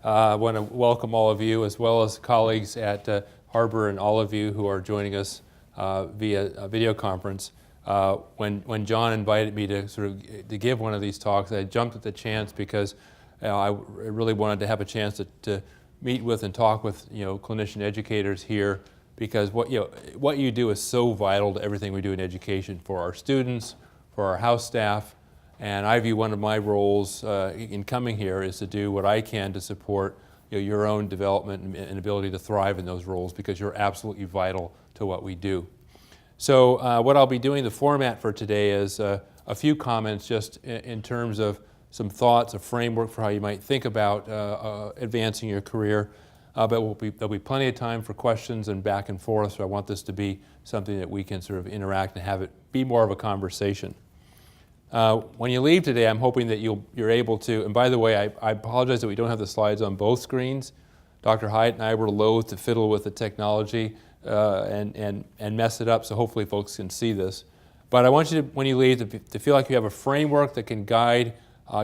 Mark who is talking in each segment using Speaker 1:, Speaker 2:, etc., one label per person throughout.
Speaker 1: I want to welcome all of you, as well as colleagues at Harbor and all of you who are joining us via a video conference. When John invited me to give one of these talks, I jumped at the chance because I really wanted to have a chance to meet with and talk with clinician educators here, because what you do is so vital to everything we do in education for our students, for our house staff. And I view one of my roles in coming here is to do what I can to support your own development and ability to thrive in those roles, because you're absolutely vital to what we do. So what I'll be doing, the format for today is a few comments just in terms of some thoughts, a framework for how you might think about advancing your career. But there'll be plenty of time for questions and back and forth, so I want this to be something that we can sort of interact and have it be more of a conversation. When you leave today, I'm hoping that you're able to, and by the way, I apologize that we don't have the slides on both screens. Dr. Hyatt and I were loath to fiddle with the technology and mess it up, so hopefully folks can see this. But I want you to, when you leave, to feel like you have a framework that can guide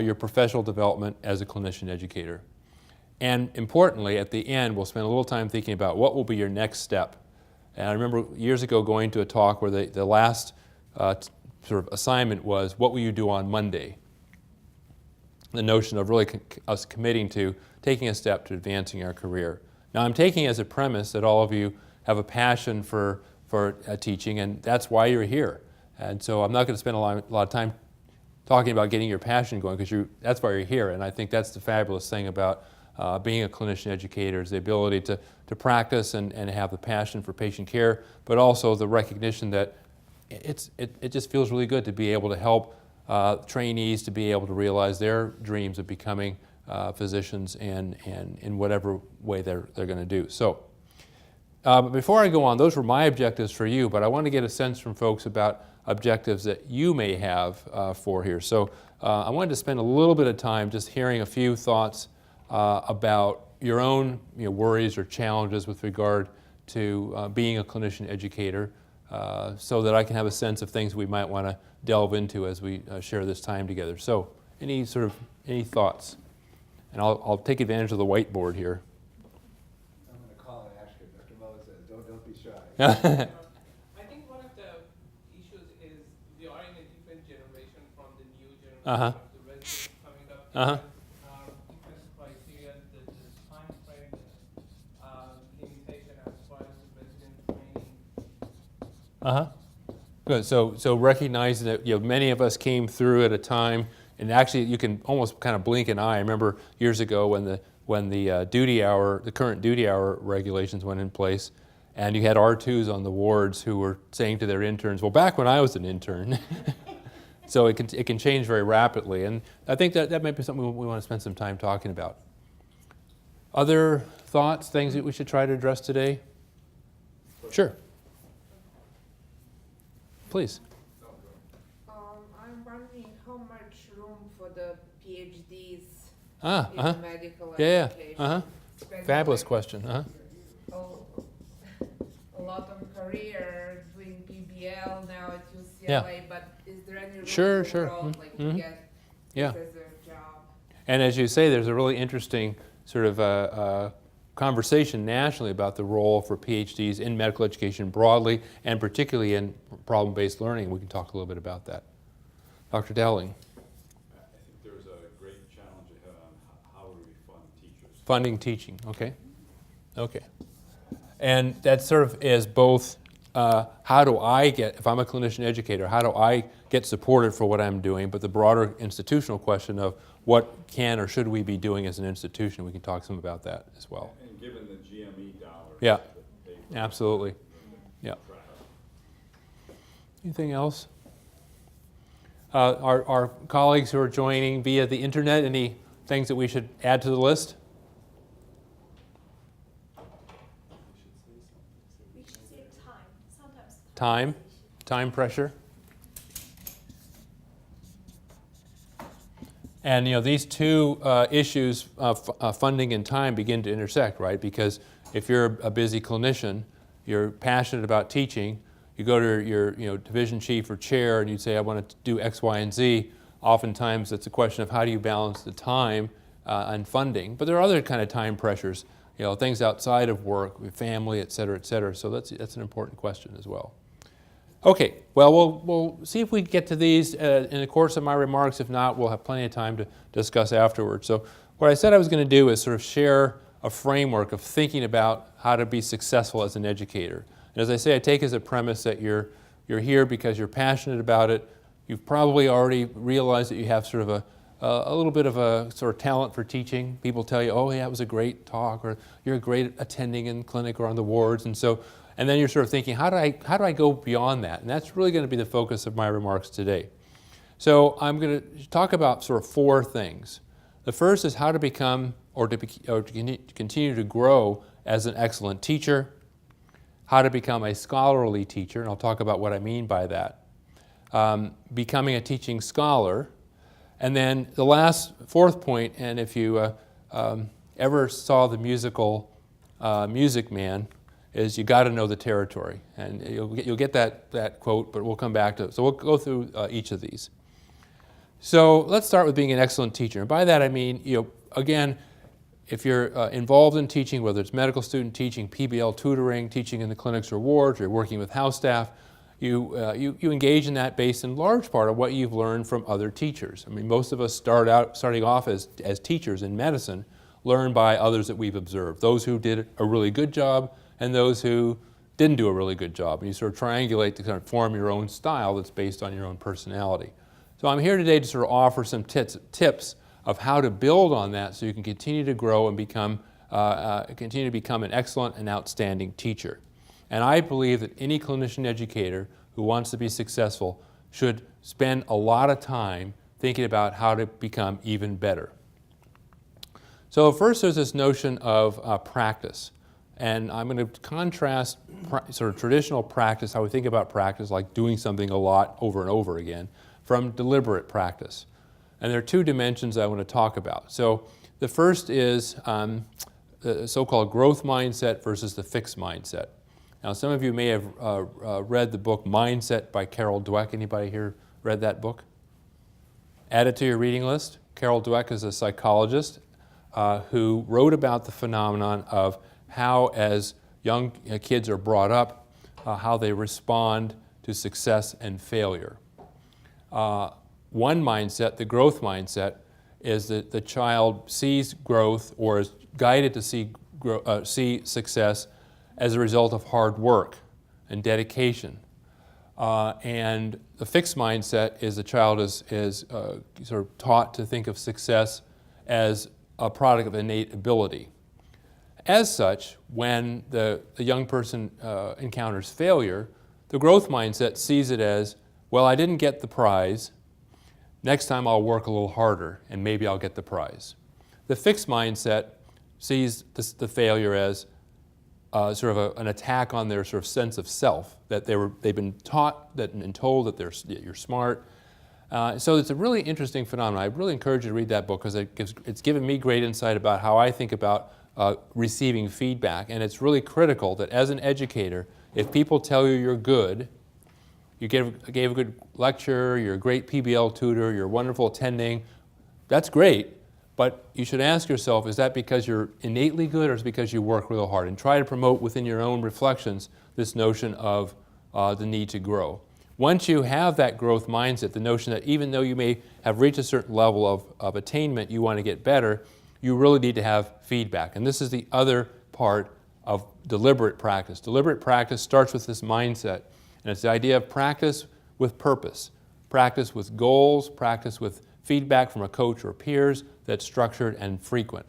Speaker 1: your professional development as a clinician educator. And importantly, at the end, we'll spend a little time thinking about what will be your next step. And I remember years ago going to a talk where the last sort of assignment was, what will you do on Monday? The notion of really us committing to taking a step to advancing our career. Now, I'm taking as a premise that all of you have a passion for teaching, and that's why you're here. And so I'm not going to spend a lot of time talking about getting your passion going, because that's why you're here. And I think that's the fabulous thing about being a clinician educator, is the ability to practice and have the passion for patient care, but also the recognition that it just feels really good to be able to help trainees to be able to realize their dreams of becoming physicians and in whatever way they're going to do. So before I go on, those were my objectives for you, but I want to get a sense from folks about objectives that you may have for here. So I wanted to spend a little bit of time just hearing a few thoughts about your own worries or challenges with regard to being a clinician educator, so that I can have a sense of things we might want to delve into as we share this time together. So any thoughts? And I'll take advantage of the whiteboard here.
Speaker 2: I'm going to call and ask you, Dr. Mullis, don't be shy.
Speaker 3: I think one of the issues is we are in a different generation from the new generation of the residents coming up. Different criteria, the time frame, limitation as far as the resident training.
Speaker 1: Good. So recognizing that many of us came through at a time, and actually you can almost kind of blink an eye. I remember years ago when the duty hour, the current duty hour regulations went in place, and you had R2s on the wards who were saying to their interns, "Well, back when I was an intern." So it can change very rapidly, and I think that might be something we want to spend some time talking about. Other thoughts, things that we should try to address today? Sure. Please.
Speaker 4: I'm wondering how much room for the PhDs in medical education.
Speaker 1: Fabulous question.
Speaker 4: A lot of career doing PBL now at UCLA, but is there any room for growth, like to get this as a job?
Speaker 1: And as you say, there's a really interesting sort of conversation nationally about the role for PhDs in medical education broadly, and particularly in problem-based learning. We can talk a little bit about that. Dr. Dowling.
Speaker 5: I think there's a great challenge ahead on how we fund teachers.
Speaker 1: Funding teaching, okay. Okay. And that sort of is both, how do I get, if I'm a clinician educator, how do I get supported for what I'm doing, but the broader institutional question of what can or should we be doing as an institution. We can talk some about that as well.
Speaker 5: And given the GME dollars.
Speaker 1: Yeah, absolutely. Yeah. Anything else? Our colleagues who are joining via the internet, any things that we should add to the list?
Speaker 6: We should say time. Sometimes
Speaker 1: Time pressure. And these two issues of funding and time begin to intersect, right? Because if you're a busy clinician, you're passionate about teaching, you go to your division chief or chair and you say, I want to do X, Y, and Z. Oftentimes it's a question of how do you balance the time and funding. But there are other kind of time pressures, things outside of work, with family, et cetera, et cetera. So that's an important question as well. Okay, well, we'll see if we get to these in the course of my remarks. If not, we'll have plenty of time to discuss afterwards. So what I said I was going to do is sort of share a framework of thinking about how to be successful as an educator. And as I say, I take as a premise that you're here because you're passionate about it. You've probably already realized that you have sort of a little bit of a sort of talent for teaching. People tell you, oh yeah, it was a great talk, or you're great at attending in clinic or on the wards, and then you're sort of thinking, how do I go beyond that? And that's really going to be the focus of my remarks today. So I'm going to talk about sort of 4 things. The first is how to become or to continue to grow as an excellent teacher, how to become a scholarly teacher, and I'll talk about what I mean by that, becoming a teaching scholar, and then the last 4th point, and if you ever saw the musical Music Man, is you got to know the territory. And you'll get that quote, but we'll come back to it. So we'll go through each of these. So let's start with being an excellent teacher. And by that I mean, again, if you're involved in teaching, whether it's medical student teaching, PBL tutoring, teaching in the clinics or wards, or you're working with house staff, you engage in that based in large part on what you've learned from other teachers. I mean, most of us starting off as teachers in medicine, learn by others that we've observed, those who did a really good job and those who didn't do a really good job. And you sort of triangulate to kind of form your own style that's based on your own personality. So I'm here today to sort of offer some tips of how to build on that so you can continue to grow and become an excellent and outstanding teacher. And I believe that any clinician educator who wants to be successful should spend a lot of time thinking about how to become even better. So first there's this notion of practice. And I'm going to contrast sort of traditional practice, how we think about practice, like doing something a lot over and over again, from deliberate practice. And there are 2 dimensions I want to talk about. So the first is the so-called growth mindset versus the fixed mindset. Now, some of you may have read the book Mindset by Carol Dweck. Anybody here read that book? Add it to your reading list. Carol Dweck is a psychologist who wrote about the phenomenon of how, as young kids are brought up, how they respond to success and failure. One mindset, the growth mindset, is that the child sees growth or is guided to see success as a result of hard work and dedication. And the fixed mindset is the child is sort of taught to think of success as a product of innate ability. As such, when the young person encounters failure, the growth mindset sees it as, well, I didn't get the prize. Next time I'll work a little harder and maybe I'll get the prize. The fixed mindset sees the failure as sort of an attack on their sort of sense of self, that they've been taught and told that you're smart. So it's a really interesting phenomenon. I really encourage you to read that book because it's given me great insight about how I think about receiving feedback. And it's really critical that as an educator, if people tell you you're good, you gave a good lecture, you're a great PBL tutor, you're wonderful attending, that's great. But you should ask yourself, is that because you're innately good or is it because you work real hard? And try to promote within your own reflections this notion of the need to grow. Once you have that growth mindset, the notion that even though you may have reached a certain level of attainment, you want to get better, you really need to have feedback. And this is the other part of deliberate practice. Deliberate practice starts with this mindset. And it's the idea of practice with purpose, practice with goals, practice with feedback from a coach or peers that's structured and frequent.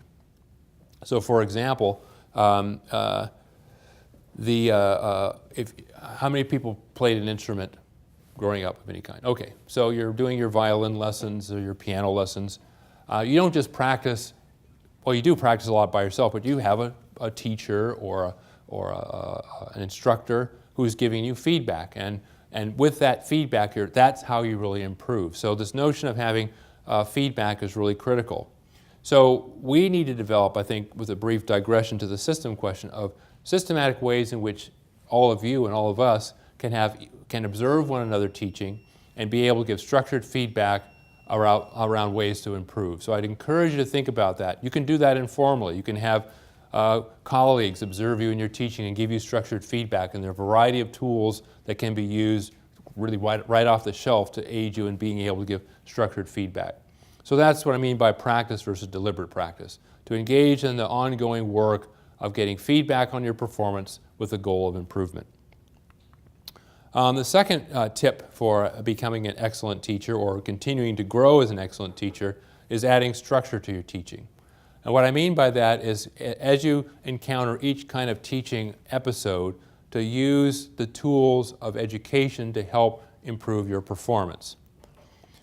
Speaker 1: So for example, how many people played an instrument growing up of any kind? Okay, so you're doing your violin lessons or your piano lessons. You don't just practice, well, you do practice a lot by yourself, but you have a teacher or an instructor who's giving you feedback. And with that feedback, that's how you really improve. So this notion of having feedback is really critical. So we need to develop, I think, with a brief digression to the system question, of systematic ways in which all of you and all of us can observe one another teaching and be able to give structured feedback around ways to improve. So I'd encourage you to think about that. You can do that informally. You can have colleagues observe you in your teaching and give you structured feedback, and there are a variety of tools that can be used really right off the shelf to aid you in being able to give structured feedback. So that's what I mean by practice versus deliberate practice, to engage in the ongoing work of getting feedback on your performance with the goal of improvement. The second tip for becoming an excellent teacher or continuing to grow as an excellent teacher is adding structure to your teaching. And what I mean by that is as you encounter each kind of teaching episode, to use the tools of education to help improve your performance.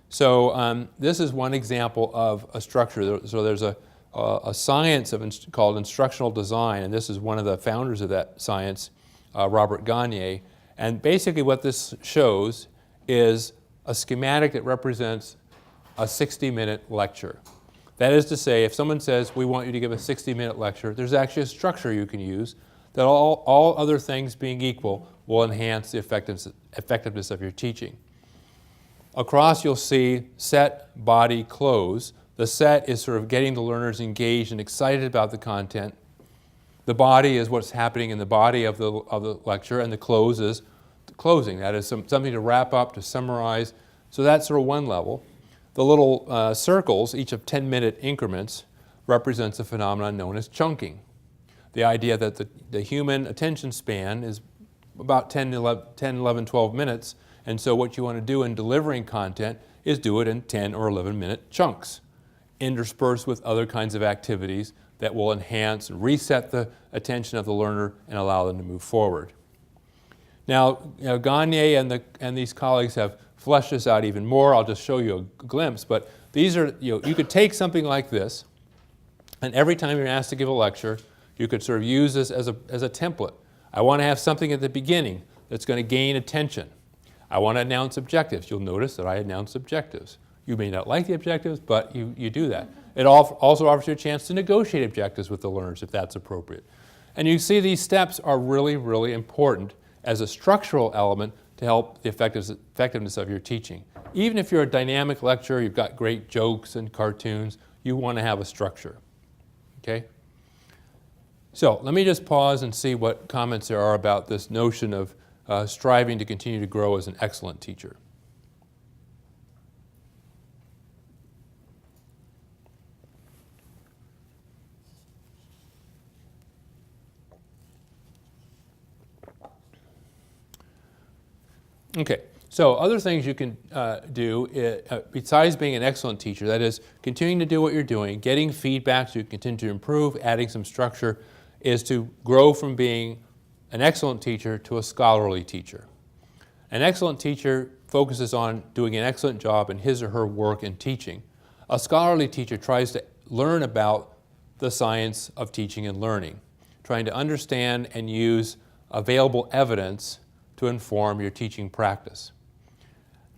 Speaker 1: So this is one example of a structure. So there's a science called Instructional Design, and this is one of the founders of that science, Robert Gagne. And basically what this shows is a schematic that represents a 60-minute lecture. That is to say, if someone says, we want you to give a 60-minute lecture, there's actually a structure you can use that all other things being equal will enhance the effectiveness of your teaching. Across you'll see set, body, close. The set is sort of getting the learners engaged and excited about the content. The body is what's happening in the body of the lecture, and the close is the closing. That is something to wrap up, to summarize. So that's sort of one level. The little circles, each of 10-minute increments, represents a phenomenon known as chunking. The idea that the human attention span is about 10, 11, 12 minutes, and so what you want to do in delivering content is do it in 10 or 11-minute chunks, interspersed with other kinds of activities that will enhance and reset the attention of the learner and allow them to move forward. Now, Gagne and these colleagues have fleshed this out even more. I'll just show you a glimpse, but these are, you could take something like this, and every time you're asked to give a lecture, you could sort of use this as a template. I want to have something at the beginning that's going to gain attention. I want to announce objectives. You'll notice that I announce objectives. You may not like the objectives, but you do that. It also offers you a chance to negotiate objectives with the learners if that's appropriate. And you see these steps are really, really important as a structural element to help the effectiveness of your teaching. Even if you're a dynamic lecturer, you've got great jokes and cartoons, you want to have a structure. Okay? So let me just pause and see what comments there are about this notion of striving to continue to grow as an excellent teacher. Okay, so other things you can do besides being an excellent teacher, that is continuing to do what you're doing, getting feedback so you continue to improve, adding some structure, is to grow from being an excellent teacher to a scholarly teacher. An excellent teacher focuses on doing an excellent job in his or her work in teaching. A scholarly teacher tries to learn about the science of teaching and learning, trying to understand and use available evidence to inform your teaching practice.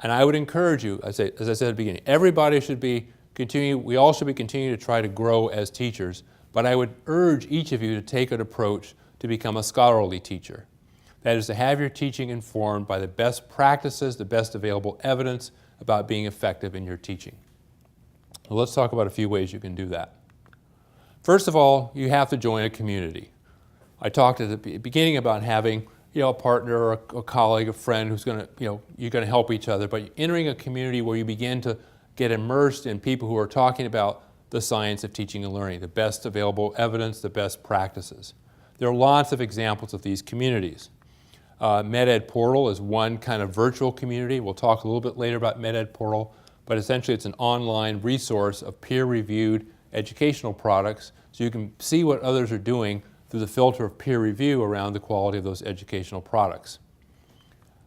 Speaker 1: And I would encourage you, as I said at the beginning, everybody should be we all should be continuing to try to grow as teachers, but I would urge each of you to take an approach to become a scholarly teacher. That is to have your teaching informed by the best practices, the best available evidence about being effective in your teaching. Well, let's talk about a few ways you can do that. First of all, you have to join a community. I talked at the beginning about having a partner or a colleague, a friend who's going to, you're going to help each other, but entering a community where you begin to get immersed in people who are talking about the science of teaching and learning, the best available evidence, the best practices. There are lots of examples of these communities. MedEd Portal is one kind of virtual community. We'll talk a little bit later about MedEd Portal, but essentially it's an online resource of peer-reviewed educational products, so you can see what others are doing through the filter of peer review around the quality of those educational products.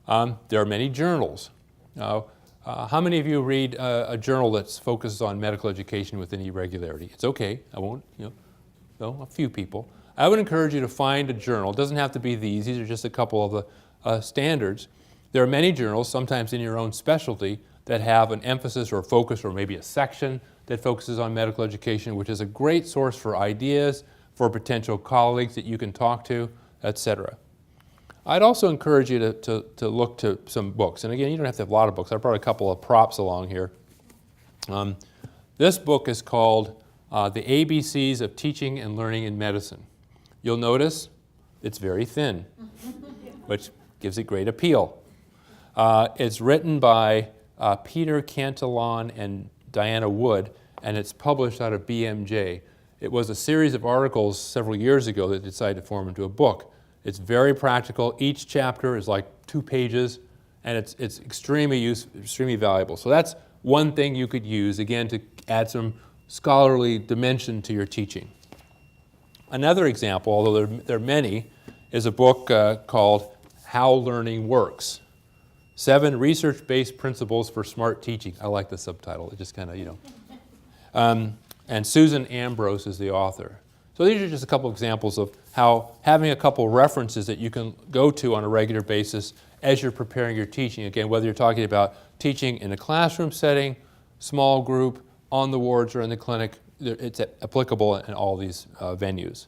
Speaker 1: There are many journals. How many of you read a journal that focuses on medical education with any regularity? It's okay, I won't, a few people. I would encourage you to find a journal. It doesn't have to be these are just a couple of the standards. There are many journals, sometimes in your own specialty, that have an emphasis or a focus or maybe a section that focuses on medical education, which is a great source for ideas, for potential colleagues that you can talk to, etc. I'd also encourage you to look to some books. And again, you don't have to have a lot of books. I brought a couple of props along here. This book is called The ABCs of Teaching and Learning in Medicine. You'll notice it's very thin, which gives it great appeal. It's written by Peter Cantillon and Diana Wood, and it's published out of BMJ. It was a series of articles several years ago that decided to form into a book. It's very practical. Each chapter is like 2 pages, and it's extremely valuable. So that's one thing you could use, again, to add some scholarly dimension to your teaching. Another example, although there are many, is a book called How Learning Works. 7 Research-Based Principles for Smart Teaching. I like the subtitle. It just kind of, and Susan Ambrose is the author. So these are just a couple examples of how having a couple references that you can go to on a regular basis as you're preparing your teaching. Again, whether you're talking about teaching in a classroom setting, small group, on the wards, or in the clinic, it's applicable in all these venues.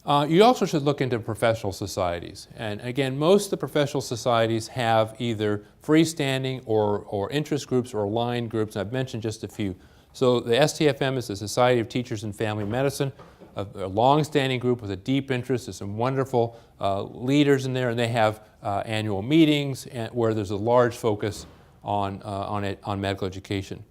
Speaker 1: You also should look into professional societies. And again, most of the professional societies have either freestanding or interest groups or aligned groups. I've mentioned just a few. So the STFM is the Society of Teachers in Family Medicine, a long-standing group with a deep interest. There's some wonderful leaders in there, and they have annual meetings where there's a large focus on medical education.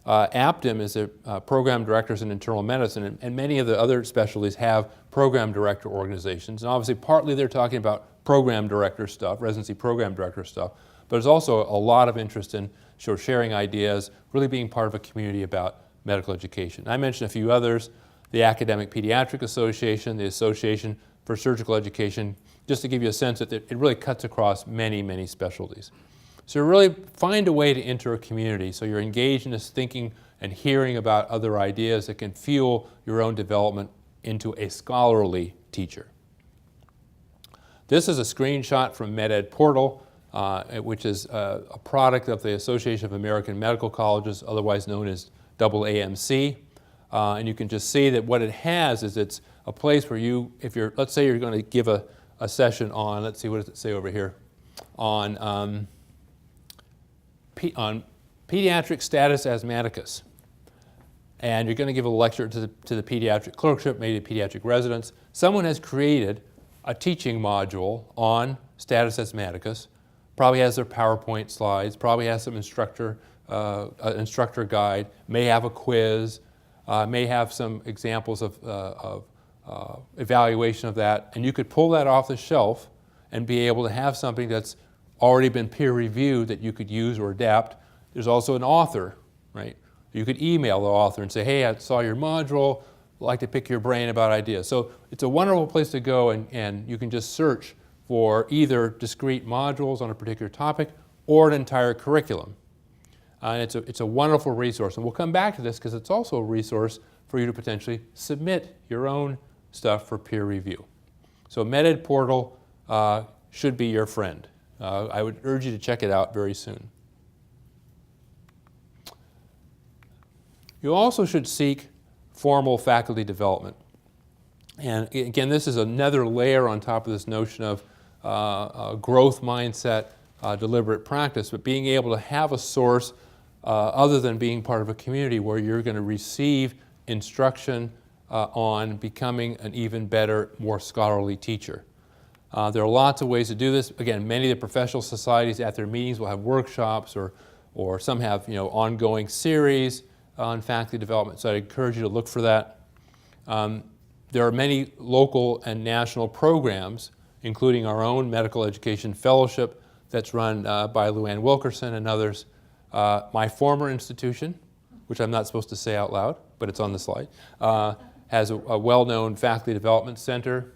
Speaker 1: APTIM is a program directors in internal medicine, and many of the other specialties have program director organizations. And obviously, partly they're talking about program director stuff, residency program director stuff, but there's also a lot of interest in sharing ideas, really being part of a community about medical education. I mentioned a few others: the Academic Pediatric Association, the Association for Surgical Education, just to give you a sense that it really cuts across many, many specialties. So really find a way to enter a community so you're engaged in this thinking and hearing about other ideas that can fuel your own development into a scholarly teacher. This is a screenshot from MedEd Portal, which is a product of the Association of American Medical Colleges, otherwise known as AAMC. And you can just see that what it has is it's a place where let's say you're going to give a session on, let's see, what does it say over here, on pediatric status asthmaticus. And you're going to give a lecture to the pediatric clerkship, maybe pediatric residents. Someone has created a teaching module on status asthmaticus, probably has their PowerPoint slides, probably has some instructor guide, may have a quiz, may have some examples of evaluation of that. And you could pull that off the shelf and be able to have something that's already been peer-reviewed that you could use or adapt. There's also an author, right? You could email the author and say, hey, I saw your module, I'd like to pick your brain about ideas. So it's a wonderful place to go, and you can just search for either discrete modules on a particular topic or an entire curriculum. And it's a wonderful resource. And we'll come back to this because it's also a resource for you to potentially submit your own stuff for peer review. So MedEd Portal should be your friend. I would urge you to check it out very soon. You also should seek formal faculty development. And again, this is another layer on top of this notion of growth mindset, deliberate practice, but being able to have a source other than being part of a community where you're going to receive instruction on becoming an even better, more scholarly teacher. There are lots of ways to do this. Again, many of the professional societies at their meetings will have workshops, or some have ongoing series on faculty development. So I encourage you to look for that. There are many local and national programs, including our own medical education fellowship that's run by Luann Wilkerson and others. My former institution, which I'm not supposed to say out loud, but it's on the slide, has a well-known faculty development center.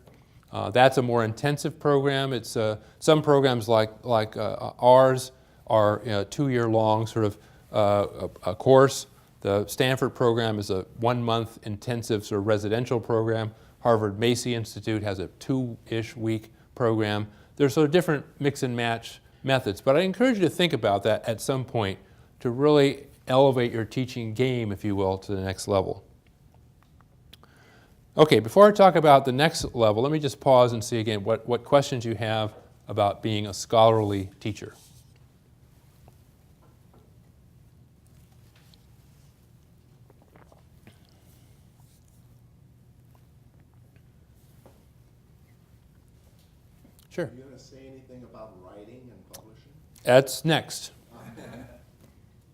Speaker 1: That's a more intensive program. It's some programs like ours are 2-year-long sort of a course. The Stanford program is a 1-month intensive sort of residential program. Harvard Macy Institute has a 2-ish week program. There's sort of different mix and match methods, but I encourage you to think about that at some point to really elevate your teaching game, if you will, to the next level. Okay, before I talk about the next level, let me just pause and see again what questions you have about being a scholarly teacher. Sure.
Speaker 7: Are you going to say anything about writing and publishing?
Speaker 1: That's next.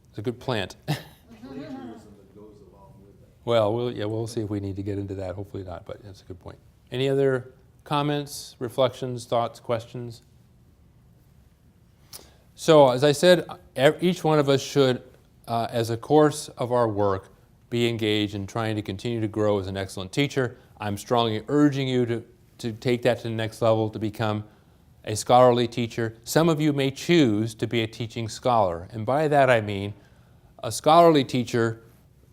Speaker 1: It's a good plant.
Speaker 7: Plagiarism that goes along with it.
Speaker 1: Well, we'll see if we need to get into that. Hopefully not, but that's a good point. Any other comments, reflections, thoughts, questions? So, as I said, each one of us should, as a course of our work, be engaged in trying to continue to grow as an excellent teacher. I'm strongly urging you to take that to the next level, to become a scholarly teacher. Some of you may choose to be a teaching scholar, and by that I mean a scholarly teacher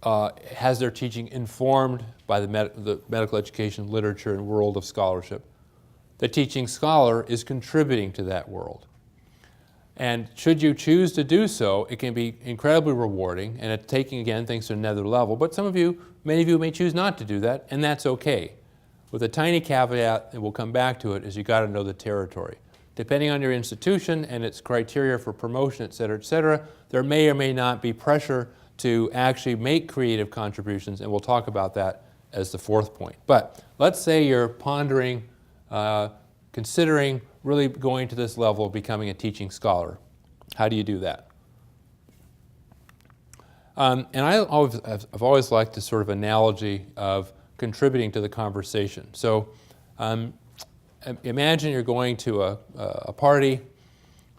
Speaker 1: has their teaching informed by the medical education literature and world of scholarship. The teaching scholar is contributing to that world. And should you choose to do so, it can be incredibly rewarding, and it's taking, again, things to another level. But many of you may choose not to do that, and that's okay. With a tiny caveat, and we'll come back to it, is you got to know the territory. Depending on your institution and its criteria for promotion, et cetera, there may or may not be pressure to actually make creative contributions, and we'll talk about that as the fourth point. But let's say you're pondering, considering really going to this level of becoming a teaching scholar. How do you do that? And I've always liked this sort of analogy of contributing to the conversation. So imagine you're going to a party.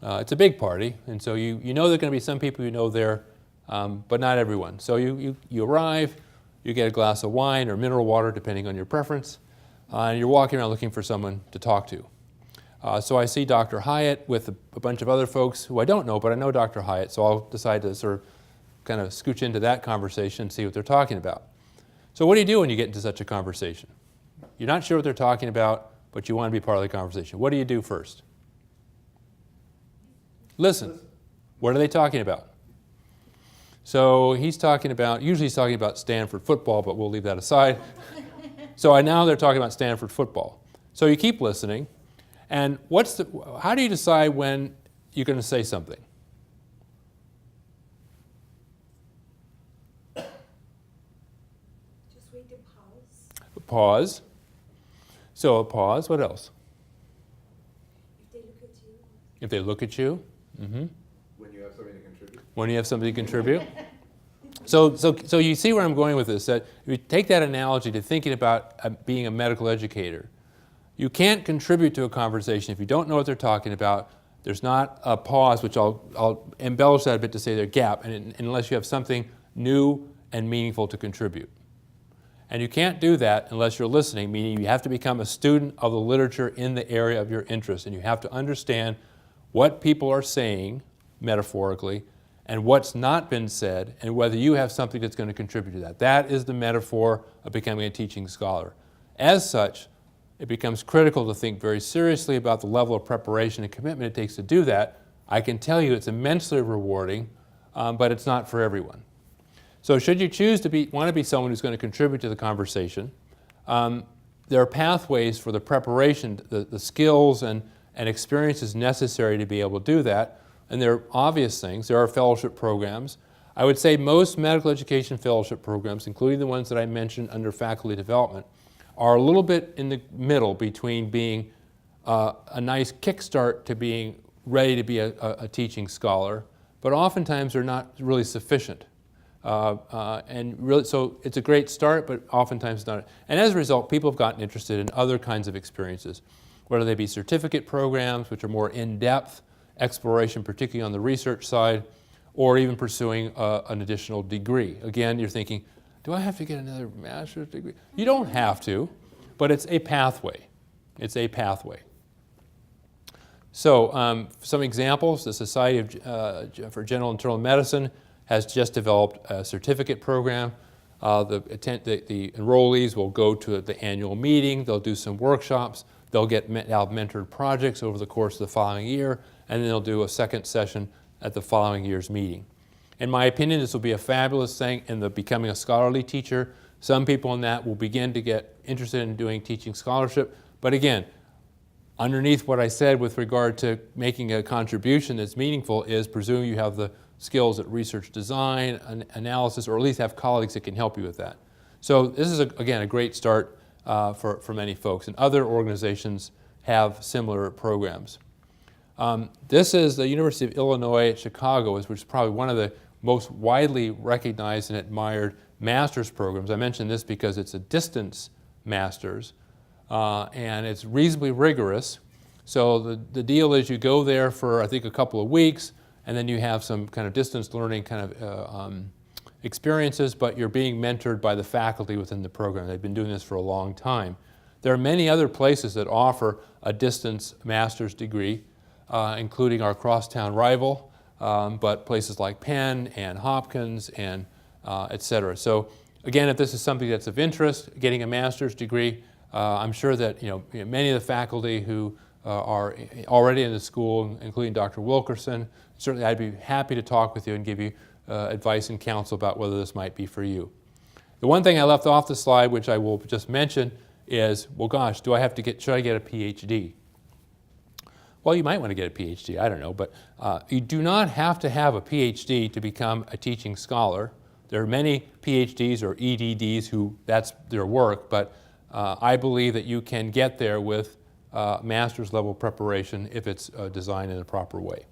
Speaker 1: It's a big party, and so you know there are going to be some people you know there, but not everyone. So you arrive, you get a glass of wine or mineral water, depending on your preference, and you're walking around looking for someone to talk to. So I see Dr. Hyatt with a bunch of other folks who I don't know, but I know Dr. Hyatt, so I'll decide to sort of kind of scooch into that conversation and see what they're talking about. So what do you do when you get into such a conversation? You're not sure what they're talking about, but you want to be part of the conversation. What do you do first? Listen. What are they talking about? So usually he's talking about Stanford football, but we'll leave that aside. So now they're talking about Stanford football. So you keep listening. And how do you decide when you're going to say something?
Speaker 6: Just wait to pause.
Speaker 1: Pause. So a pause. What else?
Speaker 6: If they look at you.
Speaker 1: If they look at you. Mm-hmm.
Speaker 5: When you have something to contribute.
Speaker 1: When you have something to contribute. So you see where I'm going with this. That if you take that analogy to thinking about being a medical educator, you can't contribute to a conversation if you don't know what they're talking about. There's not a pause, which I'll embellish that a bit to say there's a gap, unless you have something new and meaningful to contribute. And you can't do that unless you're listening, meaning you have to become a student of the literature in the area of your interest, and you have to understand what people are saying, metaphorically, and what's not been said, and whether you have something that's going to contribute to that. That is the metaphor of becoming a teaching scholar. As such, it becomes critical to think very seriously about the level of preparation and commitment it takes to do that. I can tell you it's immensely rewarding, but it's not for everyone. So should you choose to want to be someone who's going to contribute to the conversation, there are pathways for the preparation, the skills and experiences necessary to be able to do that. And there are obvious things. There are fellowship programs. I would say most medical education fellowship programs, including the ones that I mentioned under faculty development, are a little bit in the middle between being a nice kickstart to being ready to be a teaching scholar, but oftentimes they're not really sufficient. And really, so it's a great start, but oftentimes not. And as a result, people have gotten interested in other kinds of experiences, whether they be certificate programs, which are more in-depth exploration, particularly on the research side, or even pursuing an additional degree. Again, you're thinking, do I have to get another master's degree? You don't have to, but it's a pathway. It's a pathway. So some examples, the Society for General Internal Medicine has just developed a certificate program. The enrollees will go to the annual meeting, they'll do some workshops, they'll have mentored projects over the course of the following year, and then they'll do a second session at the following year's meeting. In my opinion, this will be a fabulous thing in the becoming a scholarly teacher. Some people in that will begin to get interested in doing teaching scholarship, but again, underneath what I said with regard to making a contribution that's meaningful is presuming you have the skills at research design, analysis, or at least have colleagues that can help you with that. So this is, again, a great start for many folks. And other organizations have similar programs. This is the University of Illinois at Chicago, which is probably one of the most widely recognized and admired master's programs. I mention this because it's a distance master's, and it's reasonably rigorous. So the deal is you go there for, I think, a couple of weeks, and then you have some kind of distance learning kind of experiences, but you're being mentored by the faculty within the program. They've been doing this for a long time. There are many other places that offer a distance master's degree, including our crosstown rival, but places like Penn and Hopkins and et cetera. So again, if this is something that's of interest, getting a master's degree, I'm sure that many of the faculty who are already in the school, including Dr. Wilkerson, certainly I'd be happy to talk with you and give you advice and counsel about whether this might be for you. The one thing I left off the slide, which I will just mention, is, well, gosh, should I get a PhD? Well, you might want to get a PhD, I don't know, but you do not have to have a PhD to become a teaching scholar. There are many PhDs or EDDs who that's their work, but I believe that you can get there with master's level preparation if it's designed in a proper way.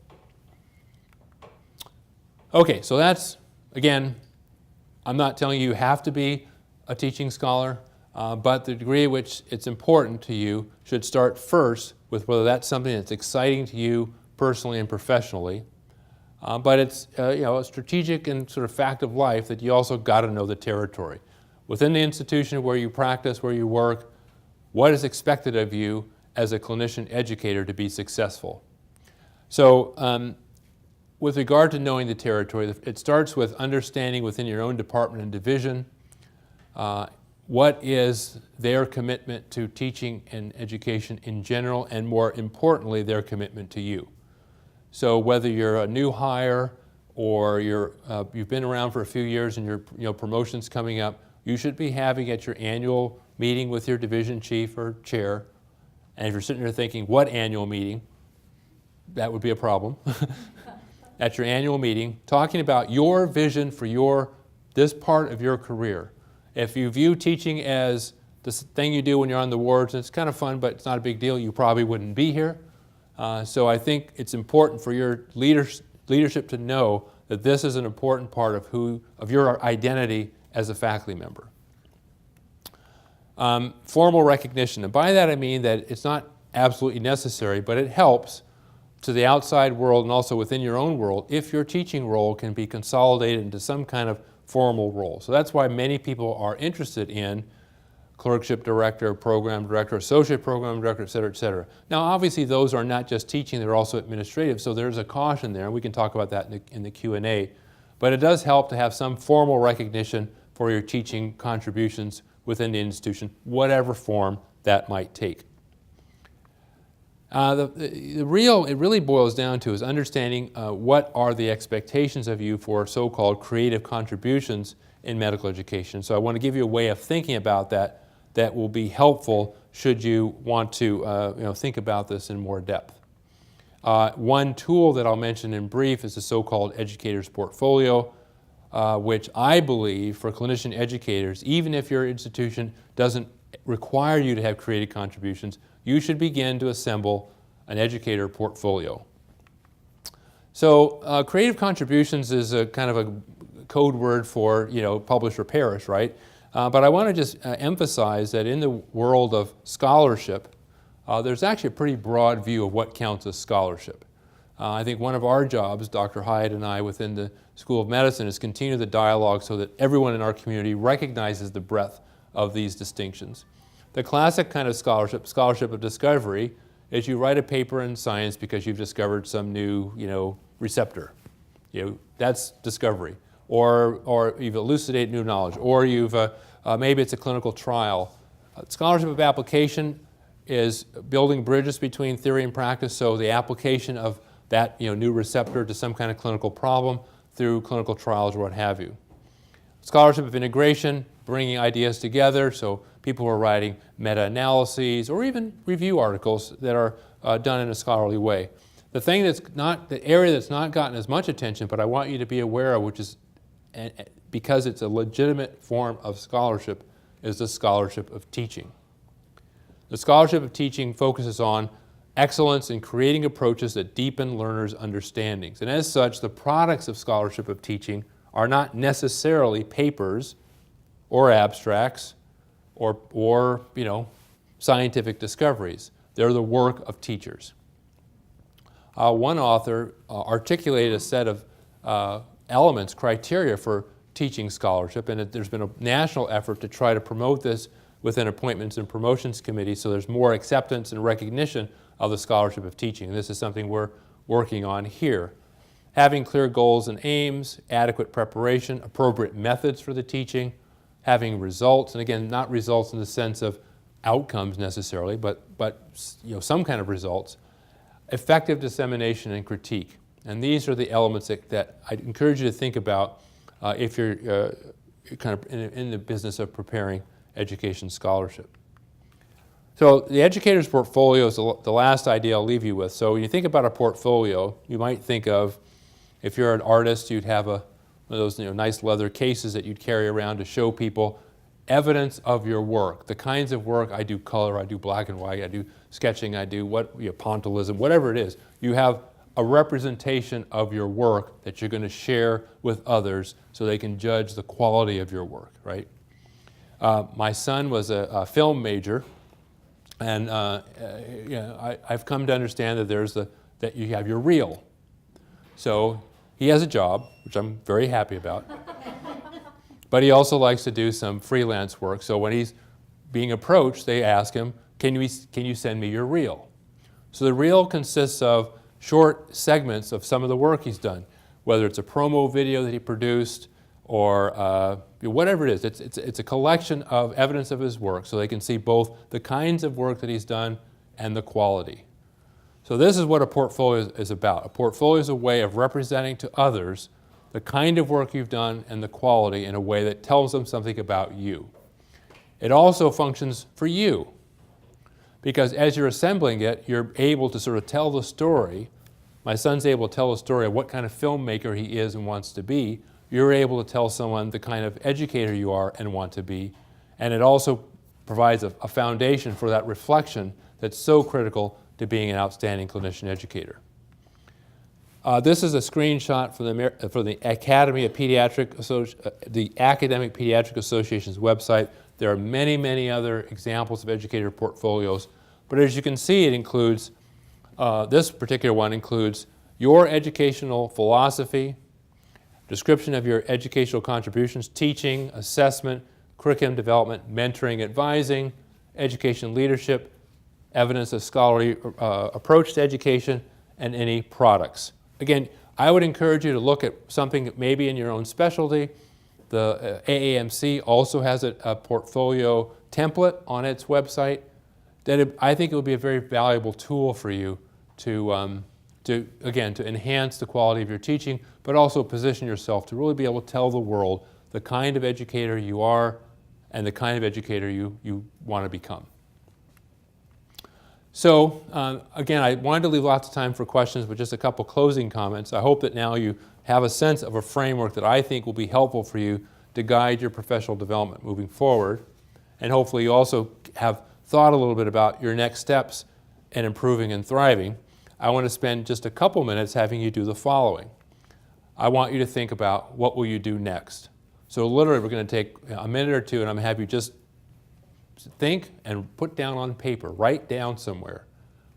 Speaker 1: Okay, so that's, again, I'm not telling you have to be a teaching scholar, but the degree at which it's important to you should start first with whether that's something that's exciting to you personally and professionally. But it's a strategic and sort of fact of life that you also got to know the territory. Within the institution where you practice, where you work, what is expected of you as a clinician educator to be successful? So with regard to knowing the territory, it starts with understanding within your own department and division what is their commitment to teaching and education in general, and more importantly, their commitment to you. So whether you're a new hire or you've been around for a few years and your promotion's coming up, you should be having at your annual meeting with your division chief or chair. And if you're sitting there thinking, what annual meeting? That would be a problem. At your annual meeting, talking about your vision for this part of your career. If you view teaching as this thing you do when you're on the wards, and it's kind of fun, but it's not a big deal, you probably wouldn't be here. So I think it's important for your leadership to know that this is an important part of your identity as a faculty member. Formal recognition, and by that I mean that it's not absolutely necessary, but it helps to the outside world and also within your own world if your teaching role can be consolidated into some kind of formal role. So that's why many people are interested in clerkship director, program director, associate program director, et cetera, et cetera. Now obviously those are not just teaching, they're also administrative, so there's a caution there, and we can talk about that in the Q&A. But it does help to have some formal recognition for your teaching contributions within the institution, whatever form that might take. It really boils down to is understanding what are the expectations of you for so-called creative contributions in medical education. So I want to give you a way of thinking about that will be helpful should you want to think about this in more depth. One tool that I'll mention in brief is the so-called Educator's Portfolio, which I believe for clinician educators, even if your institution doesn't require you to have creative contributions, you should begin to assemble an educator portfolio. So creative contributions is a kind of a code word for publish or perish, right? But I want to just emphasize that in the world of scholarship, there's actually a pretty broad view of what counts as scholarship. I think one of our jobs, Dr. Hyatt and I within the School of Medicine, is continue the dialogue so that everyone in our community recognizes the breadth of these distinctions. The classic kind of scholarship of discovery, is you write a paper in science because you've discovered some new, receptor. That's discovery. Or you've elucidated new knowledge. Or maybe it's a clinical trial. Scholarship of application is building bridges between theory and practice, so the application of that new receptor to some kind of clinical problem through clinical trials or what have you. Scholarship of integration, bringing ideas together, so people who are writing meta-analyses or even review articles that are done in a scholarly way. The area that's not gotten as much attention, but I want you to be aware of, which is, because it's a legitimate form of scholarship, is the scholarship of teaching. The scholarship of teaching focuses on excellence in creating approaches that deepen learners' understandings. And as such, the products of scholarship of teaching are not necessarily papers or abstracts or scientific discoveries. They're the work of teachers. One author articulated a set of elements, criteria for teaching scholarship, and there's been a national effort to try to promote this within appointments and promotions committees so there's more acceptance and recognition of the scholarship of teaching. And this is something we're working on here. Having clear goals and aims, adequate preparation, appropriate methods for the teaching, having results, and again, not results in the sense of outcomes necessarily, but some kind of results, effective dissemination and critique. And these are the elements that I encourage you to think about if you're kind of in the business of preparing education scholarship. So the educator's portfolio is the last idea I'll leave you with. So when you think about a portfolio, you might think of, if you're an artist, you'd have one of those nice leather cases that you'd carry around to show people evidence of your work. The kinds of work, I do color, I do black and white, I do sketching, I do pointillism, whatever it is. You have a representation of your work that you're going to share with others so they can judge the quality of your work, right? My son was a film major, and I've come to understand that that you have your reel. So he has a job, which I'm very happy about, but he also likes to do some freelance work. So when he's being approached, they ask him, can you send me your reel? So the reel consists of short segments of some of the work he's done, whether it's a promo video that he produced or whatever it is. It's a collection of evidence of his work so they can see both the kinds of work that he's done and the quality. So this is what a portfolio is about. A portfolio is a way of representing to others the kind of work you've done and the quality in a way that tells them something about you. It also functions for you, because as you're assembling it, you're able to sort of tell the story. My son's able to tell a story of what kind of filmmaker he is and wants to be. You're able to tell someone the kind of educator you are and want to be. And it also provides a foundation for that reflection that's so critical to being an outstanding clinician educator. This is a screenshot for the Academic Pediatric Association's website. There are many, many other examples of educator portfolios, but as you can see, it includes, this particular one includes your educational philosophy, description of your educational contributions, teaching, assessment, curriculum development, mentoring, advising, education leadership, evidence of scholarly approach to education, and any products. Again, I would encourage you to look at something maybe in your own specialty. The AAMC also has a portfolio template on its website that I think it would be a very valuable tool for you to enhance the quality of your teaching, but also position yourself to really be able to tell the world the kind of educator you are and the kind of educator you want to become. So again, I wanted to leave lots of time for questions, but just a couple closing comments. I hope that now you have a sense of a framework that I think will be helpful for you to guide your professional development moving forward. And hopefully you also have thought a little bit about your next steps in improving and thriving. I want to spend just a couple minutes having you do the following. I want you to think about what will you do next. So literally we're going to take a minute or two and I'm going to have you just think and put down on paper, write down somewhere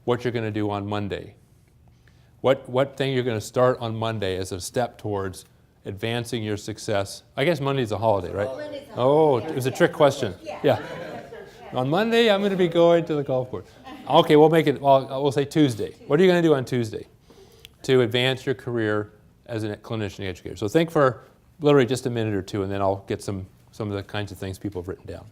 Speaker 1: what you're going to do on Monday. What thing you're going to start on Monday as a step towards advancing your success. I guess Monday's a holiday, right? Oh, it was a trick question. Yeah. On Monday, I'm going to be going to the golf course. Okay, we'll make it, we'll say Tuesday. What are you going to do on Tuesday to advance your career as a clinician educator? So think for literally just a minute or two, and then I'll get some of the kinds of things people have written down.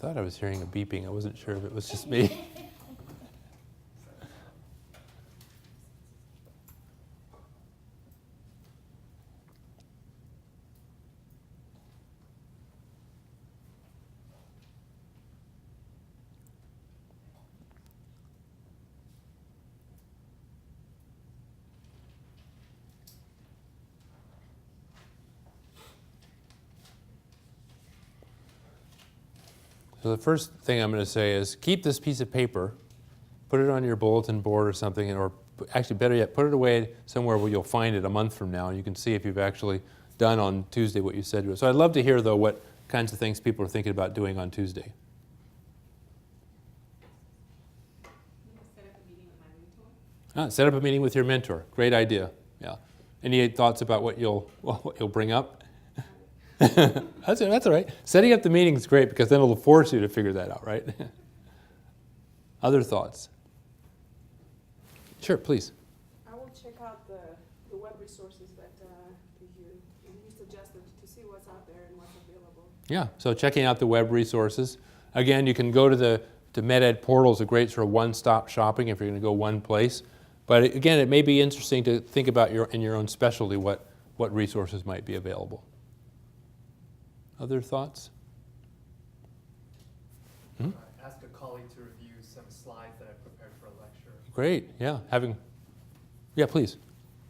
Speaker 1: thought I was hearing a beeping. I wasn't sure if it was just me. So the first thing I'm going to say is keep this piece of paper, put it on your bulletin board or something, or actually better yet, put it away somewhere where you'll find it a month from now, and you can see if you've actually done on Tuesday what you said. So I'd love to hear, though, what kinds of things people are thinking about doing on Tuesday. Set up a meeting with your mentor. Great idea. Yeah. Any thoughts about what you'll bring up? That's all right. Setting up the meeting is great because then it'll force you to figure that out, right? Other thoughts? Sure, please.
Speaker 8: I will check out the web resources that you suggested to see what's out there and what's available.
Speaker 1: Yeah, so checking out the web resources. Again, you can go to the MedEd portal is a great sort of one-stop shopping if you're going to go one place. But again, it may be interesting to think about in your own specialty what resources might be available. Other thoughts?
Speaker 9: Ask a colleague to review some slides that I prepared for a lecture.
Speaker 1: Great, yeah. Yeah, please.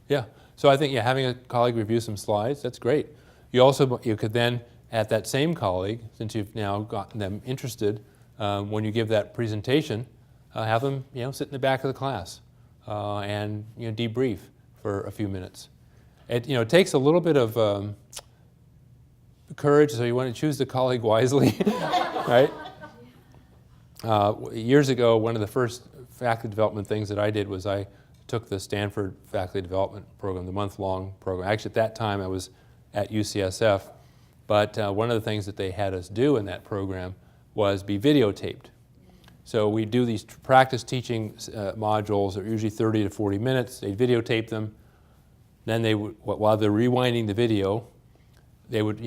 Speaker 1: Yeah. So I think having a colleague review some slides, that's great. You could then, at that same colleague, since you've now gotten them interested, when you give that presentation, have them sit in the back of the class and debrief for a few minutes. It takes a little bit of courage, so you want to choose the colleague wisely, right? Years ago, one of the first faculty development things that I did was I took the Stanford faculty development program, the month-long program. Actually, at that time, I was at UCSF, but one of the things that they had us do in that program was be videotaped. So we do these practice teaching modules that are usually 30 to 40 minutes. They'd videotape them. Then they would, while they're rewinding the video, they would,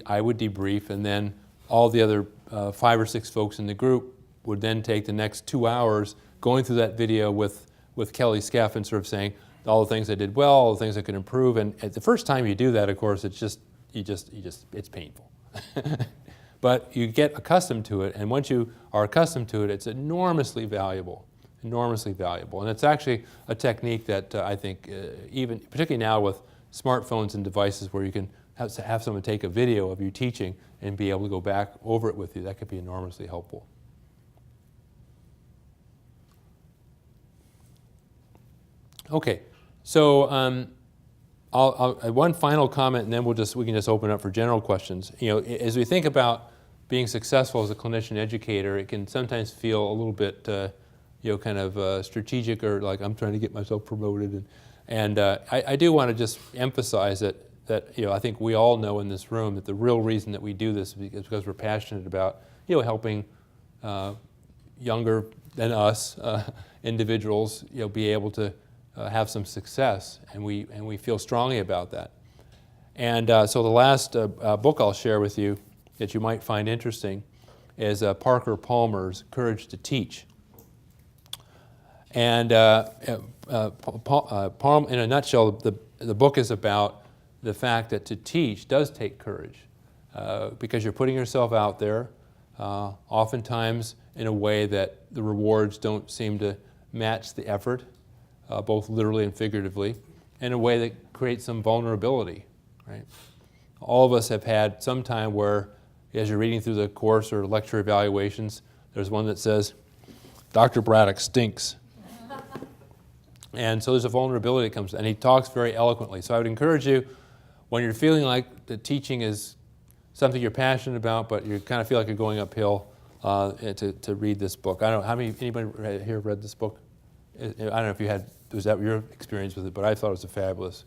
Speaker 1: I would debrief, and then all the other 5 or 6 folks in the group would then take the next 2 hours going through that video with Kelly Skeff and sort of saying all the things I did well, all the things I could improve. And at the first time you do that, of course, it's painful. But you get accustomed to it, and once you are accustomed to it, it's enormously valuable, And it's actually a technique that I think, even particularly now with smartphones and devices where you can have someone take a video of you teaching and be able to go back over it with you, that could be enormously helpful. Okay, so I'll one final comment, and then we can just open up for general questions. As we think about being successful as a clinician educator, it can sometimes feel a little bit, kind of strategic, or like I'm trying to get myself promoted. And I do want to just emphasize that I think we all know in this room that the real reason that we do this is because we're passionate about helping younger than us individuals be able to have some success, and we feel strongly about that. And so the last book I'll share with you that you might find interesting is Parker Palmer's Courage to Teach. And Palmer, in a nutshell, the book is about the fact that to teach does take courage because you're putting yourself out there, oftentimes in a way that the rewards don't seem to match the effort, both literally and figuratively, in a way that creates some vulnerability, right? All of us have had some time where, as you're reading through the course or lecture evaluations, there's one that says, Dr. Braddock stinks. And so there's a vulnerability that comes, and he talks very eloquently. So I would encourage you, when you're feeling like the teaching is something you're passionate about, but you kind of feel like you're going uphill, to read this book. I don't know, anybody here read this book? I don't know if was that your experience with it, but I thought it was fabulous.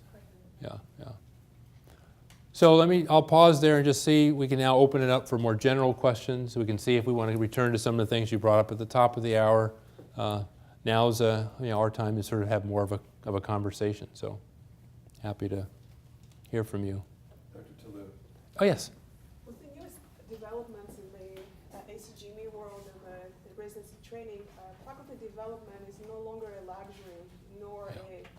Speaker 1: Yeah. So I'll pause there and just see, we can now open it up for more general questions. We can see if we want to return to some of the things you brought up at the top of the hour. Now's our time to sort of have more of a conversation. So happy to hear from you.
Speaker 7: Dr. Touleau.
Speaker 1: Oh, yes.
Speaker 8: With the newest developments in the residency training, faculty development is no longer a luxury nor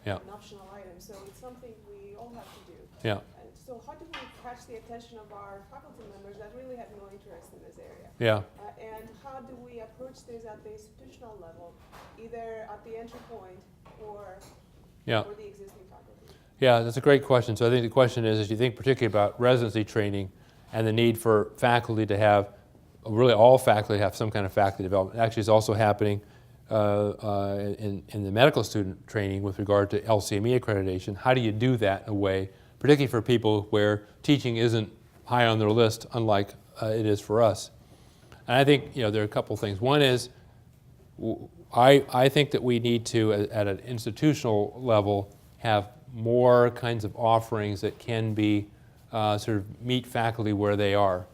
Speaker 1: Yeah.
Speaker 8: an optional item. So it's something we all have to do.
Speaker 1: Yeah.
Speaker 8: And so how do we catch the attention of our faculty members that really have no interest in this area?
Speaker 1: Yeah.
Speaker 8: And how do we approach this at the institutional level, either at the entry point or
Speaker 1: Yeah.
Speaker 8: for the existing faculty?
Speaker 1: Yeah, that's a great question. So I think the question is you think particularly about residency training and the need for faculty to have, really all faculty have some kind of faculty development. Actually, it's also happening in the medical student training with regard to LCME accreditation. How do you do that in a way, particularly for people where teaching isn't high on their list, unlike it is for us? And I think there are a couple things. One is I think that we need to, at an institutional level, have more kinds of offerings that can be sort of meet faculty where they are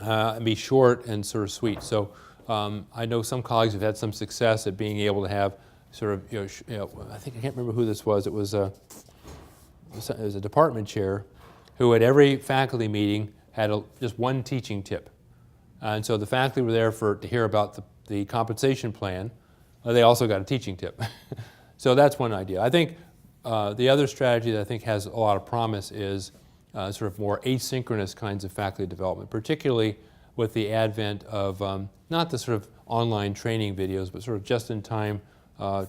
Speaker 1: and be short and sort of sweet. So I know some colleagues have had some success at being able to have sort of, I think I can't remember who this was. It was a department chair who at every faculty meeting had just one teaching tip. And so the faculty were there to hear about the compensation plan. They also got a teaching tip. So that's one idea. I think the other strategy that I think has a lot of promise is sort of more asynchronous kinds of faculty development, particularly with the advent of not the sort of online training videos, but sort of just-in-time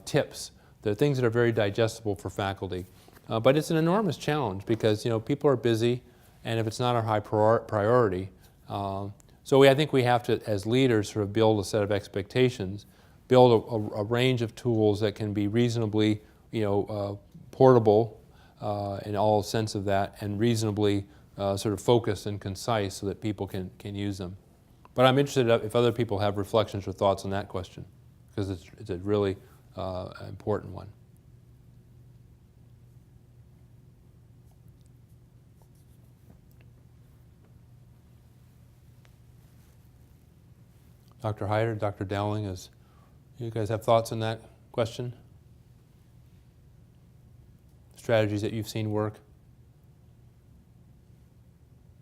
Speaker 1: tips. They're things that are very digestible for faculty. But it's an enormous challenge because people are busy, and if it's not our high priority, so I think we have to, as leaders, sort of build a set of expectations, build a range of tools that can be reasonably, portable in all sense of that, and reasonably sort of focused and concise so that people can use them. But I'm interested if other people have reflections or thoughts on that question, because it's a really important one. Dr. Hyder, Dr. Dowling, you guys have thoughts on that question? Strategies that you've seen work?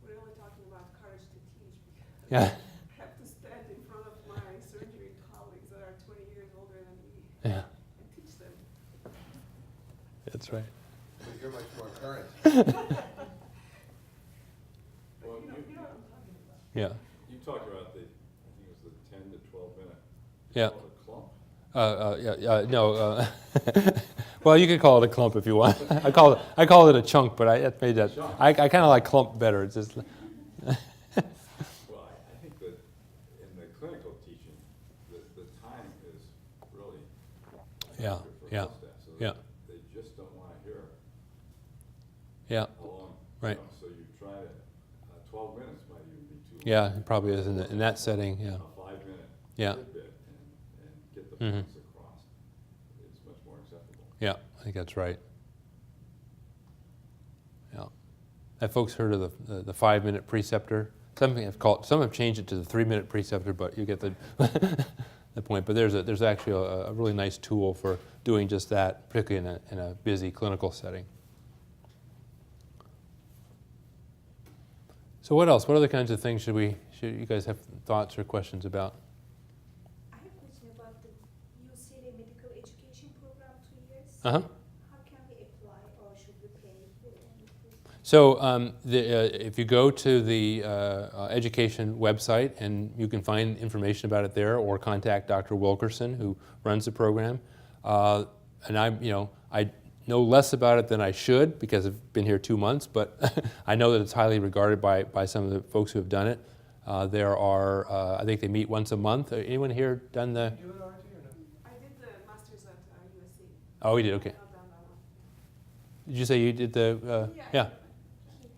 Speaker 8: We're only talking about courage to teach because
Speaker 1: Yeah.
Speaker 8: I have to stand in front of my surgery colleagues that are 20 years older than me
Speaker 1: Yeah,
Speaker 8: and teach them.
Speaker 1: that's right.
Speaker 7: But you're much more current.
Speaker 5: Well,
Speaker 8: You know what I'm talking about.
Speaker 1: Yeah,
Speaker 5: you talked about I think it was the 10 to 12 minute.
Speaker 1: yeah.
Speaker 5: Called a clump.
Speaker 1: No. Well, you could call it a clump if you want. I call it a chunk, but I kind of like clump better. It's just.
Speaker 5: Well, I think that in the clinical teaching, the time is really
Speaker 1: Yeah,
Speaker 5: for
Speaker 1: yeah,
Speaker 5: health staff, so
Speaker 1: yeah.
Speaker 5: they just don't want to hear
Speaker 1: Yeah,
Speaker 5: how long.
Speaker 1: right.
Speaker 5: So you try to 12 minutes might even be too long.
Speaker 1: Yeah, it probably is in that setting. Yeah,
Speaker 5: A 5-minute
Speaker 1: yeah,
Speaker 5: tidbit and get the
Speaker 1: Mhm.
Speaker 5: points across. It's much more acceptable.
Speaker 1: yeah. I think that's right. Yeah. Have folks heard of the 5-minute preceptor? Some have changed it to the 3-minute preceptor, but you get the the point. But there's actually a really nice tool for doing just that, particularly in a busy clinical setting. So what else? What other kinds of things should you guys have thoughts or questions about?
Speaker 6: I have a question about the UCLA medical education program 2 years.
Speaker 1: Uh-huh.
Speaker 6: How can we apply or should we pay for anything?
Speaker 1: So if you go to the education website, and you can find information about it there, or contact Dr. Wilkerson, who runs the program. And I know less about it than I should because I've been here 2 months, but I know that it's highly regarded by some of the folks who have done it. There are, I think they meet once a month. Anyone here done the?
Speaker 9: Do you do an RT or no?
Speaker 8: I did the master's at USC.
Speaker 1: Oh, we did. Okay.
Speaker 8: I've not done that one.
Speaker 1: Did you say you did the? Yeah.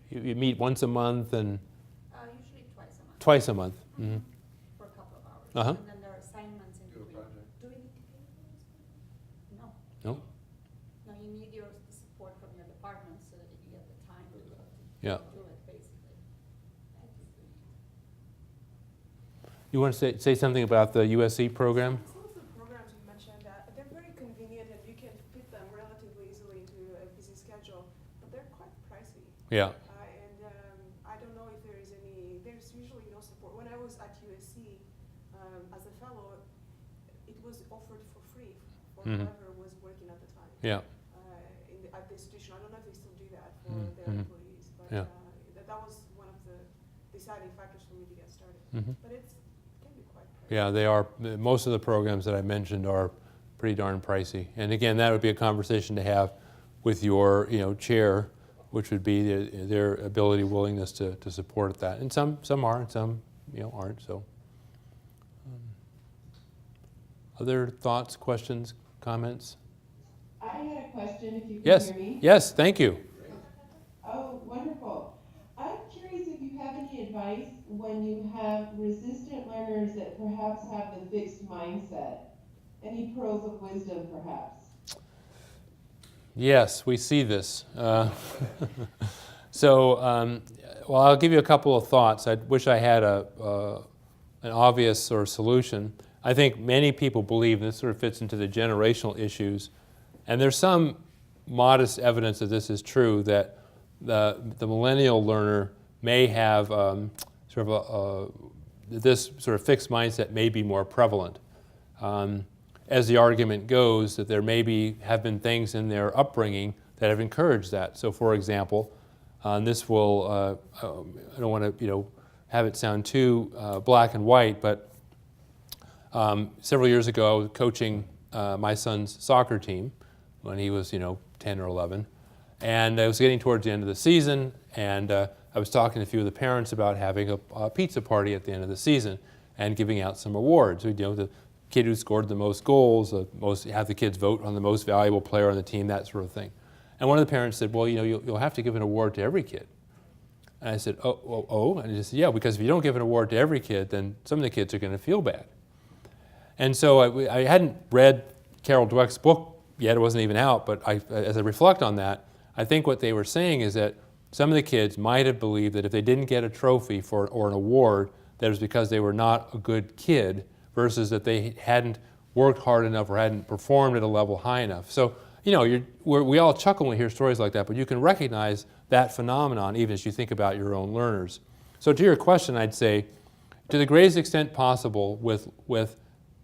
Speaker 1: You meet once a month and
Speaker 6: Usually twice a month.
Speaker 1: twice a month. Mm-hmm.
Speaker 6: For a couple of hours.
Speaker 1: Uh-huh.
Speaker 6: And then there are assignments in
Speaker 7: Do a
Speaker 6: between.
Speaker 7: project.
Speaker 6: Do we need to pay for this? No.
Speaker 1: No?
Speaker 6: No, you need your support from your department so that you get the time to
Speaker 1: Yeah.
Speaker 6: do it, basically.
Speaker 1: You want to say something about the USC program?
Speaker 8: Some of the programs you mentioned, they're very convenient and you can fit them relatively easily into a busy schedule, but they're quite pricey.
Speaker 1: Yeah.
Speaker 8: I don't know if there's usually no support. When I was at USC, as a fellow, it was offered for free for
Speaker 1: Mhm.
Speaker 8: whoever was working at the time.
Speaker 1: Yeah.
Speaker 8: At the institution. I don't know if they still do that for
Speaker 1: Mhm.
Speaker 8: their employees, but
Speaker 1: Yeah.
Speaker 8: that was one of the deciding factors for me to get started.
Speaker 1: Mhm.
Speaker 8: But it can be quite pricey.
Speaker 1: Yeah, they are. Most of the programs that I mentioned are pretty darn pricey. And again, that would be a conversation to have with your, chair, which would be their ability, willingness to support that. And some are, and some, aren't. So, other thoughts, questions, comments?
Speaker 10: I had a question, if you can
Speaker 1: Yes.
Speaker 10: hear me.
Speaker 1: Yes. Thank you.
Speaker 10: Oh, wonderful. I'm curious if you have any advice when you have resistant learners that perhaps have the fixed mindset. Any pearls of wisdom, perhaps?
Speaker 1: Yes, we see this. So, well, I'll give you a couple of thoughts. I wish I had an obvious sort of solution. I think many people believe, and this sort of fits into the generational issues, and there's some modest evidence that this is true, that the millennial learner may have this sort of fixed mindset may be more prevalent. As the argument goes, that there have been things in their upbringing that have encouraged that. So, for example, this will, I don't want to, have it sound too black and white, but several years ago, I was coaching my son's soccer team when he was, 10 or 11. And I was getting towards the end of the season, and I was talking to a few of the parents about having a pizza party at the end of the season and giving out some awards. The kid who scored the most goals, have the kids vote on the most valuable player on the team, that sort of thing. And one of the parents said, well, you'll have to give an award to every kid. And I said, oh? And he said, yeah, because if you don't give an award to every kid, then some of the kids are going to feel bad. And so I hadn't read Carol Dweck's book yet, it wasn't even out, but as I reflect on that, I think what they were saying is that some of the kids might have believed that if they didn't get a trophy or an award, that it was because they were not a good kid, versus that they hadn't worked hard enough or hadn't performed at a level high enough. So, we all chuckle when we hear stories like that, but you can recognize that phenomenon even as you think about your own learners. So to your question, I'd say, to the greatest extent possible, with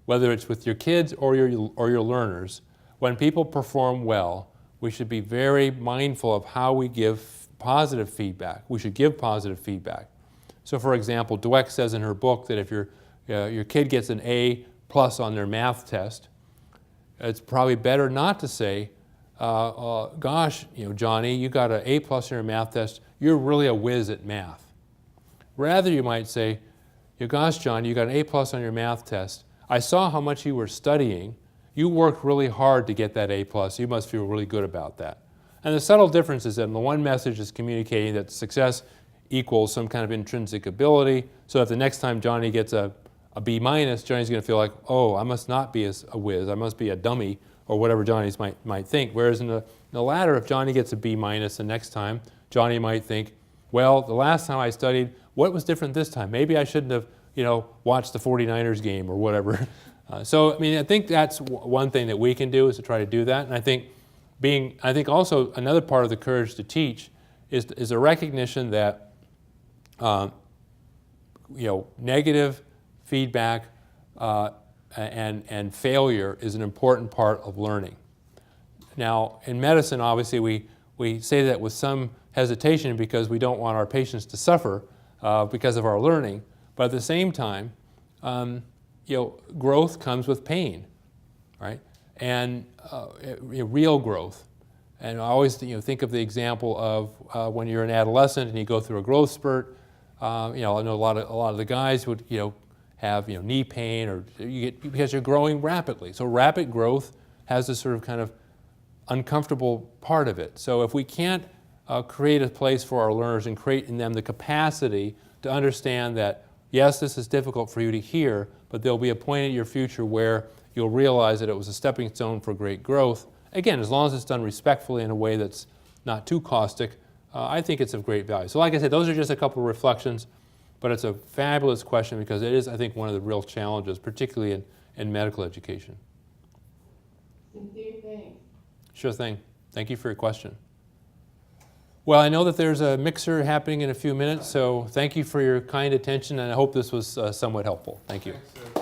Speaker 1: whether it's with your kids or your learners, when people perform well, we should be very mindful of how we give positive feedback. We should give positive feedback. So, for example, Dweck says in her book that if your kid gets an A+ on their math test, it's probably better not to say, gosh, Johnny, you got an A+ in your math test, you're really a whiz at math. Rather, you might say, gosh, Johnny, you got an A+ on your math test. I saw how much you were studying. You worked really hard to get that A+. You must feel really good about that. And the subtle difference is that the one message is communicating that success equals some kind of intrinsic ability. So if the next time Johnny gets a B-, Johnny's going to feel like, oh, I must not be a whiz. I must be a dummy, or whatever Johnny's might think. Whereas in the latter, if Johnny gets a B- the next time, Johnny might think, well, the last time I studied, what was different this time? Maybe I shouldn't have, watched the 49ers game or whatever. I think that's one thing that we can do, is to try to do that. And I think also another part of the courage to teach is a recognition that, negative feedback and failure is an important part of learning. Now, in medicine, obviously, we say that with some hesitation because we don't want our patients to suffer because of our learning. But at the same time, growth comes with pain, right? And real growth. And I always think of the example of when you're an adolescent and you go through a growth spurt. I know a lot of the guys would have knee pain, or because you're growing rapidly. So rapid growth has this sort of kind of uncomfortable part of it. So if we can't create a place for our learners and create in them the capacity to understand that, yes, this is difficult for you to hear, but there'll be a point in your future where you'll realize that it was a stepping stone for great growth. Again, as long as it's done respectfully in a way that's not too caustic, I think it's of great value. So like I said, those are just a couple of reflections, but it's a fabulous question because it is, I think, one of the real challenges, particularly in medical education.
Speaker 10: Sincere thanks.
Speaker 1: Sure thing. Thank you for your question. Well, I know that there's a mixer happening in a few minutes, so thank you for your kind attention, and I hope this was somewhat helpful. Thank you.
Speaker 2: Thanks,